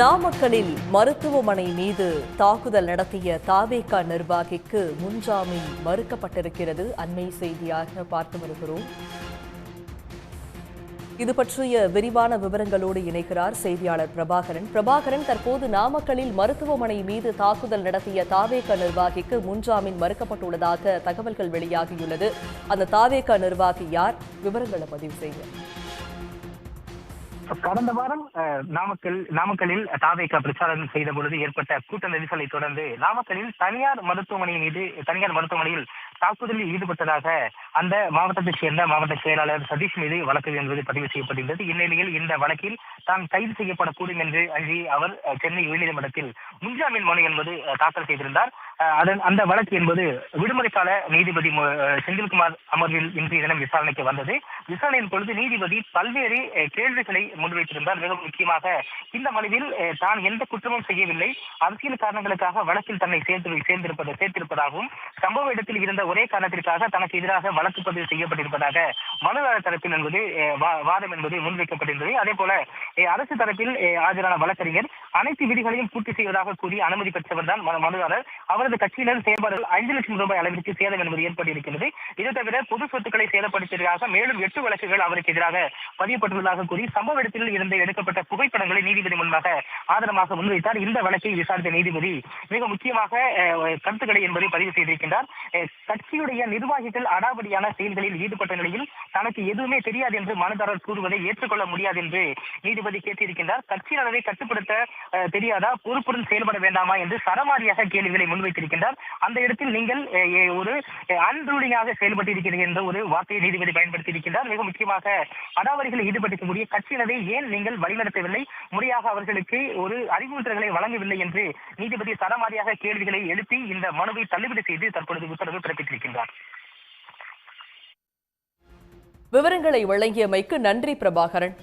நாமக்கலில் மருத்துவமனை மீது தாக்குதல் நடத்திய தாவேகா நிர்வாகிக்கு முன்ஜாமீன் மறுக்கப்பட்டிருக்கிறது. அண்மை செய்தியாக பார்த்து வருகிறோம். இது பற்றிய விரிவான விவரங்களோடு இணைக்கிறார் செய்தியாளர் பிரபாகரன். பிரபாகரன், தற்போது நாமக்கலில் மருத்துவமனை மீது தாக்குதல் நடத்திய தாவேகா நிர்வாகிக்கு முன்ஜாமீன் மறுக்கப்பட்டுள்ளதாக தகவல்கள் வெளியாகியுள்ளது. அந்த தாவேகா நிர்வாகி யார்? விவரங்களை பதிவு செய்யுங்க. கடந்த வாரம் நாமக்கலில் தாவேகா பிரச்சாரம் செய்த பொழுது ஏற்பட்ட கூட்ட நெரிசலை தொடர்ந்து நாமக்கலில் தனியார் மருத்துவமனையில் தாக்குதலில் ஈடுபட்டதாக அந்த மாவட்டத்தைச் சேர்ந்த மாவட்ட செயலாளர் சதீஷ் மீது வழக்கு என்பது பதிவு செய்யப்பட்டிருந்தது. இந்நிலையில் இந்த வழக்கில் தான் கைது செய்யப்படக்கூடும் என்று அஞ்சி அவர் சென்னை உயர்நீதிமன்றத்தில் முன்ஜாமீன் மனு என்பது தாக்கல் செய்திருந்தார். அந்த வழக்கு என்பது விடுமுறை கால நீதிபதி செந்தில்குமார் அமர்வில் இன்றைய தினம் விசாரணைக்கு வந்தது. விசாரணையின் பொழுது நீதிபதி பல்வேறு கேள்விகளை முன்வைத்திருந்தார். மிக முக்கியமாக இந்த மனுவில் தான் எந்த குற்றமும் செய்யவில்லை, அரசியல் காரணங்களுக்காக வழக்கில் தன்னை சேர்த்திருப்பதாகவும் சம்பவ இடத்தில் இருந்த ஒரே காரணத்திற்காக தனக்கு எதிராக வழக்கு பதிவு செய்யப்பட்டிருப்பதாக மனுதாரர் தரப்பில் என்பது வாதம் என்பது முன்வைக்கப்பட்டிருந்தது. அதே போல அரசு தரப்பில் ஆஜரான வழக்கறிஞர் அனைத்து விதிகளையும் பூர்த்தி செய்வதாக கூறி அனுமதி பெற்றவர் தான் மனுதாரர். அவரது கட்சியினர் செயல்பாடுகள் 5 லட்சம் ரூபாய் அளவிற்கு சேதம் என்பது ஏற்பட்டிருக்கிறது. இது தவிர பொது சொத்துக்களை சேதப்படுத்தியதாக மேலும் 8 வழக்குகள் அவருக்கு எதிராக பதியப்பட்டுள்ளதாக கூறி சம்பவ இடத்தில் இருந்து எடுக்கப்பட்ட புகைப்படங்களை நீதிபதி முன்பாக ஆதாரமாக முன்வைத்தார். இந்த வழக்கை விசாரித்த நீதிபதி மிக முக்கியமாக கருத்துக்களை என்பதை பதிவு செய்திருக்கின்றார். கட்சியுடைய நிர்வாகிகள் அடாவடியான செயல்களில் ஈடுபட்ட நிலையில் தனக்கு எதுவுமே தெரியாது என்று மனுதாரர் கூறுவதை ஏற்றுக்கொள்ள முடியாது என்று நீதிபதி கேட்டிருக்கின்றார். கட்சி நலனை கட்டுப்படுத்த தெரியாதா, பொறுப்புடன் செயல்பட வேண்டாமா என்று சரமாரியாக கேள்விகளை முன்வைத்திருக்கின்றார். அந்த இடத்தில் நீங்கள் ஒரு அன்ரூலிங்காக செயல்பட்டிருக்கிறீர்கள் என்ற ஒரு வார்த்தையை நீதிபதி பயன்படுத்தி இருக்கின்றார். மிக முக்கியமாக அடாவடிகளில் ஈடுபட்டிருக்கக்கூடிய கட்சியினரை ஏன் நீங்கள் வழிநடத்தவில்லை, முறையாக அவர்களுக்கு ஒரு அறிவுறுத்தல்களை வழங்கவில்லை என்று நீதிபதி சரமாரியாக கேள்விகளை எழுப்பி இந்த மனுவை தள்ளுபடி செய்து தற்பொழுது உத்தரவு பிறப்பித்திருக்கின்றார். விவரங்களை வழங்கியமைக்கு நன்றி பிரபாகரன்.